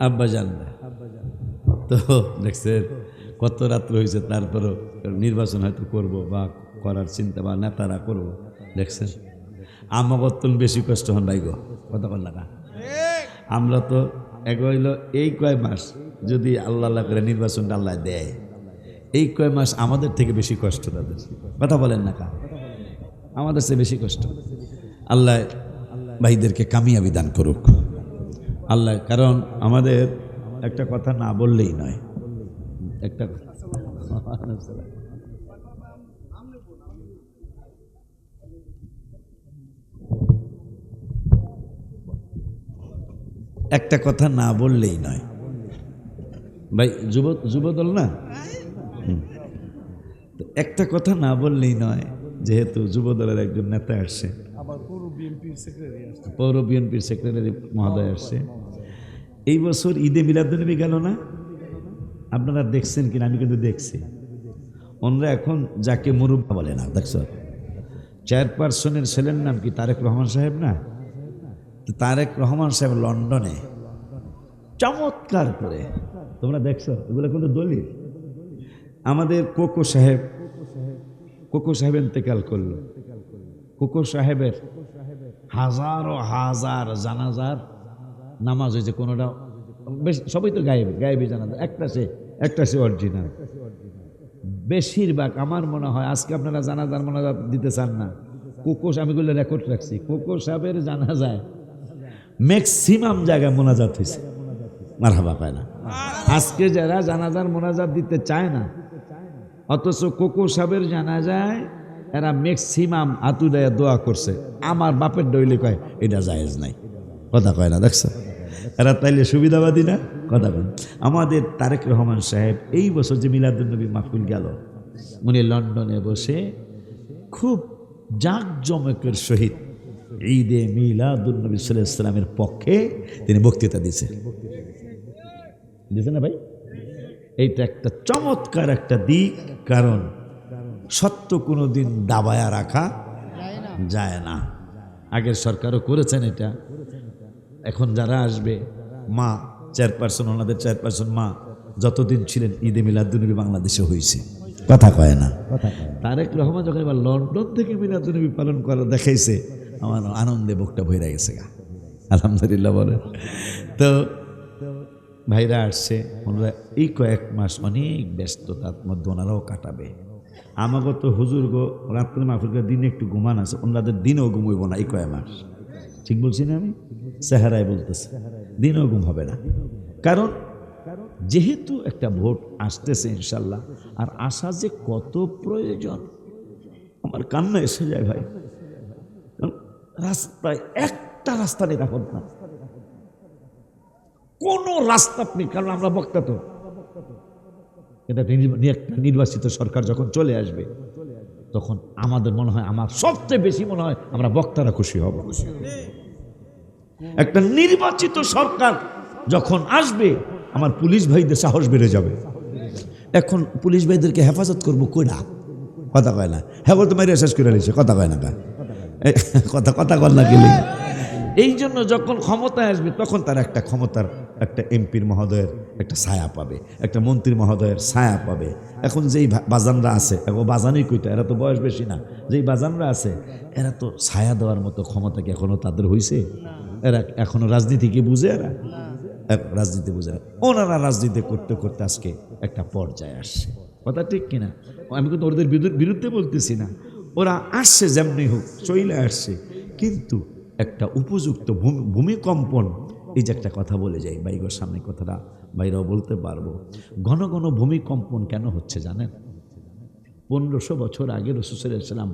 আব্বা জানবে তো দেখছেন কত রাত্র হয়েছে, তারপরও নির্বাচন হয়তো করব বা করার চিন্তা বা নেতারা করব, দেখছেন আমাগতন বেশি কষ্ট হন ভাই গো, কথা বল না। আমরা তো এক হইল এই কয় মাস যদি আল্লাহ করে নির্বাচনটা আল্লাহ দেয়, এই কয় মাস আমাদের থেকে বেশি কষ্ট তাদের, কথা বলেন না কা, আমাদের চেয়ে বেশি কষ্ট। আল্লাহ ভাইদেরকে কামিয়াবি দান করুক আল্লাহ, কারণ আমাদের একটা কথা না বললেই নয়, একটা একটা কথা না বললেই নয় ভাই, যুবদল না, তো একটা কথা না বললেই নয়, যেহেতু যুবদলের একজন নেতা আসছে, পৌর বিএনপির সেক্রেটারি মহোদয় আসছে। এই বছর ঈদে মিলাদুন্নবী গেল না, আপনারা দেখছেন কিনা? আমি কিন্তু দেখছি। ওনারা এখন যাকে মুরব্বা বলে না, দেখছ, চেয়ারপারসনের ছেলের নাম কি তারেক রহমান সাহেব না? তো তারেক রহমান সাহেব লন্ডনে চমৎকার করে, তোমরা দেখছো, এগুলো কিন্তু দলিল। আমাদের কোকো সাহেব ইন্তেকাল করলো। কোকো সাহেবের হাজারো হাজার জানাজার নামাজ হয়েছে, কোনোটা বেশ, সবই তো গায়েবী জানাজা, একটা সে অরিজিনাল। বেশিরভাগ আমার মনে হয় আজকে আপনারা জানাজার মোনাজাত দিতে চান না, আমি গুলো রেকর্ড রাখছি, কোকো সাহেবের জানাজায় ম্যাক্সিমাম জায়গায় মোনাজাত হয়েছে, মারহাবা পায় না। আজকে যারা জানাজার মোনাজাত দিতে চায় না, অথচ কোকো সাহেবের জানাজায় এরা ম্যাক্সিমাম আতুদায় দোয়া করছে। আমার বাপের ডইলে কয় এটা জায়েজ নাই, কথা কয় না, দেখছো? এরা তাইলে সুবিধাবাদী না, কথা বল। আমাদের তারেক রহমান সাহেব এই বছর যে মিলাদুন্নবী মাহফিল গেল, উনি লন্ডনে বসে খুব জাঁকজমকের সহিত ঈদে মিলাদুন্নবী সাল্লাল্লাহু আলাইহি ওয়াসাল্লামের পক্ষে তিনি বক্তৃতা দিয়েছেন না ভাই? এইটা একটা চমৎকার একটা দিক, কারণ সত্য কোনো দিন দাবায়া রাখা যায় না। আগের সরকারও করেছেন এটা। এখন যারা আসবে, মা চেয়ারপারসন, ওনাদের চেয়ারপারসন মা যতদিন ছিলেন ঈদে মিলাদুন্নবী বাংলাদেশে হয়েছে, কথা কয় না। তারেক রহমান যখন এবার লন্ডন থেকে মিলাদুন্নবী পালন করা দেখাইছে, আমার আনন্দে বুকটা ভরে গেছে গা, আলহামদুলিল্লাহ বলে। তো ভাইরা আসছে, ওনারা এই কয়েক মাস অনেক ব্যস্ততার মধ্যে ওনারাও কাটাবে। আমাকে তো হুজুর গো রাত্রে মাহফিলকে দিনে একটু ঘুমান আছে, ওনাদের দিনেও ঘুমইব না এই কয়েক মাস, ঠিক বলছি না? আমি চেহারায় বলতেছি, দিনেও ঘুম হবে না। কারণ যেহেতু একটা ভোট আসতেছে ইনশাল্লাহ, আর আসা যে কত প্রয়োজন, আমার কান্না এসে যায় ভাই। রাস্তায় একটা রাস্তা নিরাপদ না, কোন রাস্তা আপনি, কারণ আমরা বক্তা তো, এটা একটা নির্বাচিত সরকার যখন চলে আসবে, তখন আমাদের মনে হয়, আমার সবচেয়ে বেশি মনে হয় আমরা বক্তারা খুশি হব। একটা নির্বাচিত সরকার যখন আসবে, আমার পুলিশ ভাইদের সাহস বেড়ে যাবে। এখন পুলিশ ভাইদেরকে হেফাজত করবো কইরা, কথা কয় না, হ্যাঁ বলতে মারিয়া শেষ করে নিয়েছে, কথা কয় না, কথা কর না গেলে। এই জন্য যখন ক্ষমতায় আসবে, তখন তার একটা ক্ষমতার, একটা এমপির মহোদয়ের একটা ছায়া পাবে, একটা মন্ত্রী মহোদয়ের ছায়া পাবে। এখন যেই বাজানরা আছে, এখন বাজানই কইতো, এরা তো বয়স বেশি না, যেই বাজানরা আছে এরা তো ছায়া দেওয়ার মতো ক্ষমতা কি এখনো তাদের হয়েছে? এরা এখনো রাজনীতিকে বুঝে, এরা রাজনীতি বুঝে না। ওনারা রাজনীতি করতে করতে আজকে একটা পর্যায়ে আসছে, কথা ঠিক কিনা? আমি কিন্তু ওদের বিরুদ্ধে বলতেছি না, ওরা আসছে যেমনি হোক চলে আসছে, কিন্তু একটা উপযুক্ত ভূমিকম্পন, এই যে একটা কথা বলে যাই বাইগোর সামনে, কথাটা বাইরেও বলতে পারবো। ঘন ঘন ভূমিকম্পন কেন হচ্ছে জানেন? 1500 বছর আগে রাসূল সাল্লাল্লাহু আলাইহি ওয়াসাল্লাম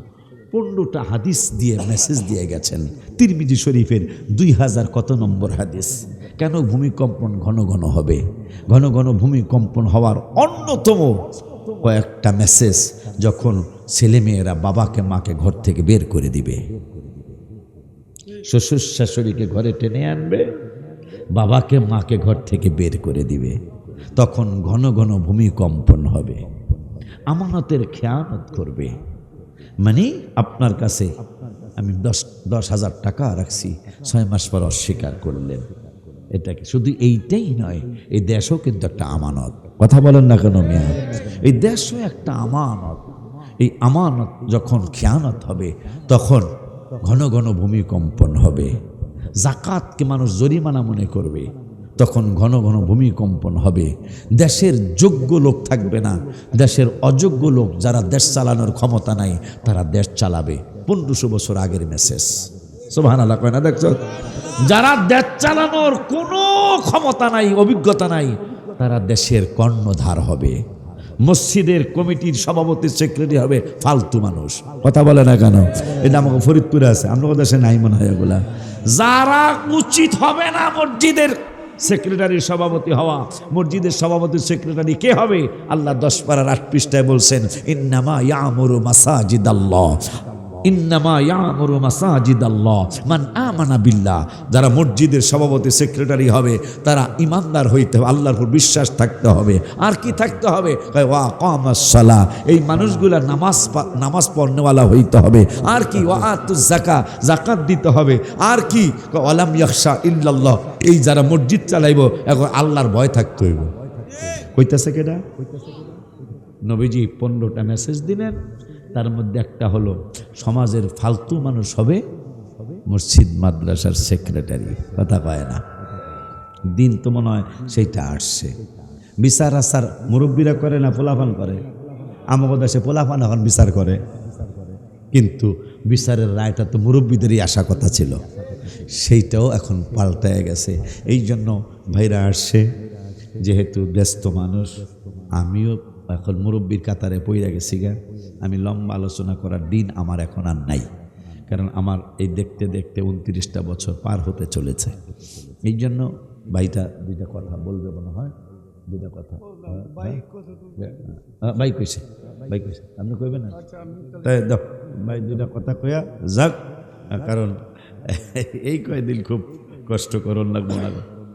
15টা হাদিস দিয়ে মেসেজ দিয়ে গেছেন, তিরমিজি শরীফের 2000 কত নম্বর হাদিস। কেন ভূমিকম্পন ঘন ঘন হবে? ঘন ঘন ভূমিকম্পন হওয়ার অন্যতম কয়েকটা মেসেজ, যখন ছেলেমেয়েরা বাবাকে মাকে ঘর থেকে বের করে দিবে, শ্বশুর শাশুড়িকে ঘরে টেনে আনবে, বাবাকে মাকে ঘর থেকে বের করে দিবে, তখন ঘন ঘন ভূমিকম্পন হবে। আমানতের খেয়ানত করবে, মানে আপনার কাছে আমি 10,000 টাকা রাখছি, 6 মাস পর অস্বীকার করলেন। এটাকে শুধু এইটাই নয়, এই দেশও কিন্তু একটা আমানত, কথা বলেন না কেন মিয়া? এই দেশও একটা আমানত। এই আমানত যখন খেয়ানত হবে, তখন ঘন ঘন ভূমিকম্পন হবে। জাকাতকে মানুষ জরিমানা মনে করবে, তখন ঘন ঘন ভূমিকম্পন হবে। দেশের যোগ্য লোক থাকবে না, দেশের অযোগ্য লোক, যারা দেশ চালানোর ক্ষমতা নাই, তারা দেশ চালাবে। 1500 বছর আগের মেসেজ, সুবহানাল্লাহ কয় না? দেখছো, যারা দেশ চালানোর কোনো ক্ষমতা নাই, অভিজ্ঞতা নাই, তারা দেশের কর্ণধার হবে। মসজিদের কমিটির সভাপতি সেক্রেটারি হবে ফালতু মানুষ। কথা বলে না কেন? এটা আমাকে ফরিদপুরে আছে, আমরা দেশে নাই মনে হয় এগুলা। যারা উচিত হবে না মসজিদের সেক্রেটারি সভাপতি হওয়া, মসজিদের সভাপতি সেক্রেটারি কে হবে? আল্লাহ 10 পারার 8 পৃষ্ঠায় বলছেন, ইন্নামা ইয়ামুরু মাসাজিদাল্লাহ, ইন্নামা ইয়ামুরু মাসাজিদাল্লাহ মান আমানা বিল্লাহ। যারা মসজিদের সভাপতি সেক্রেটারি হবে তারা ইমানদার হইতে হবে, আল্লাহর উপর বিশ্বাস থাকতে হবে। আর কি থাকতে হবে? ওয়া কামাস সালাহ, এই মানুষগুলা নামাজ পড়নেওয়ালা হইতে হবে। আর কি? ওয়া আতুজ যাকাত, যাকাত দিতে হবে। আর কি? ওয়ালাম ইয়াখশা ইল্লাল্লাহ, এই যারা মসজিদ চালাইব এখন আল্লাহর ভয় থাকতে হইব। কইতাছে কেডা? নবীজি 15টা মেসেজ দিলেন, তার মধ্যে একটা হলো সমাজের ফালতু মানুষ হবে মসজিদ মাদ্রাসার সেক্রেটারি। কথা পায় না, দিন তো মনে হয় সেইটা আসছে। বিচার আসার মুরব্বীরা করে না, পোলাপান করে। আমাদের দেশে পোলাপান এখন বিচার করে, কিন্তু বিচারের রায়টা তো মুরব্বীদেরই আসা কথা ছিল, সেইটাও এখন পাল্টায় গেছে। এই জন্য ভাইরা আসছে, যেহেতু ব্যস্ত মানুষ, আমিও এখন মুরব্বীর কাতারে পইরা গেছি গা। আমি লম্বা আলোচনা করার দিন আমার এখন আর নাই, কারণ আমার এই দেখতে দেখতে 29টা বছর পার হতে চলেছে। এই জন্য ভাইটা 2টা কথা বলবে মনে হয়, 2টা কথা। ভাই কইছে, ভাই কইছে, আপনি কইবেন না? তাই দাও ভাই 2টা কথা কইয়া যাক, কারণ এই কয়দিন খুব কষ্ট করুন লাগবো না।